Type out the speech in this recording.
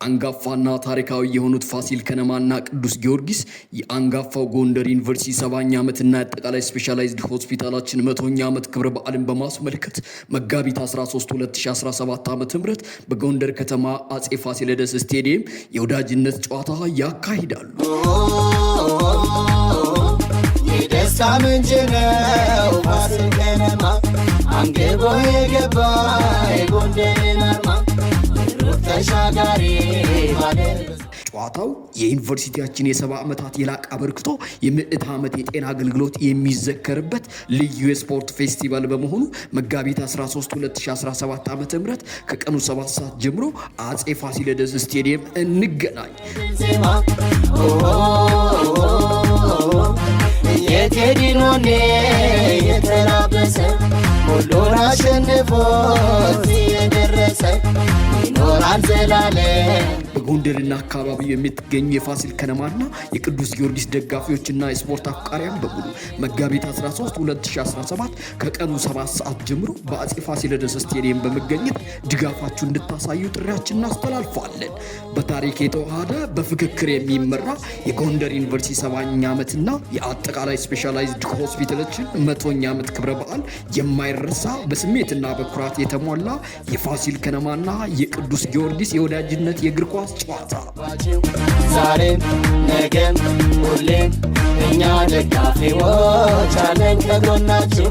አንጋፋና ታሪካዊ የሆኑት ፋሲል ከነማና ቅዱስ ጊዮርጊስ የአንጋፋው ጎንደር ዩኒቨርሲቲ 7ኛ ዓመትና አጠቃላይ ስፔሻላይዝድ ሆስፒታላችን 100ኛ ዓመት ክብረ በዓልን በማስመልከት መጋቢት 13 2017 ዓ.ም በጎንደር ከተማ አጼ ፋሲለደስ ስቴዲየም የወዳጅነት ጨዋታ ያካሂዳሉ። የደስታ ምንጭ ነው ፋሲል ከነማ አንገቦ የገባ የጎንደርን አርማ ተሻጋሪ ማለት ጨዋታው የዩኒቨርሲቲያችን የ70 ዓመታት የላቀ አበርክቶ የ100 ዓመት የጤና አገልግሎት የሚዘከርበት ልዩ የስፖርት ፌስቲቫል በመሆኑ መጋቢት 13 2017 ዓ.ም ከቀኑ 7 ሰዓት ጀምሮ አጼ ፋሲለደስ ስቴዲየም እንገናኝ። የቴዲኖኔ የተራበሰ ሁሉን አሸንፎ የደረሰ ይኖራል ዘላለም። በጎንደርና አካባቢው የምትገኙ የፋሲል ከነማና የቅዱስ ጊዮርጊስ ደጋፊዎችና የስፖርት አፍቃሪያን በሙሉ መጋቢት 13 2017 ከቀኑ 7 ሰዓት ጀምሮ በአጼ ፋሲለደስ ስቴዲየም በመገኘት ድጋፋችሁ እንድታሳዩ ጥሪያችንን እናስተላልፋለን። በታሪክ የተዋሃደ በፍክክር የሚመራ የጎንደር ዩኒቨርሲቲ 7ኛ ዓመትና የአጠቃላይ ስፔሻላይዝድ ሆስፒታላችን 100ኛ ዓመት ክብረ በዓል የማይረሳ በስሜትና በኩራት የተሞላ የፋሲል ከነማና የቅዱስ ጊዮርጊስ የወዳጅነት የእግር ኳስ ጨዋታ ዛሬም ነገም ሁሌም እኛ ደጋፊዎች አለን ከጎናችሁ።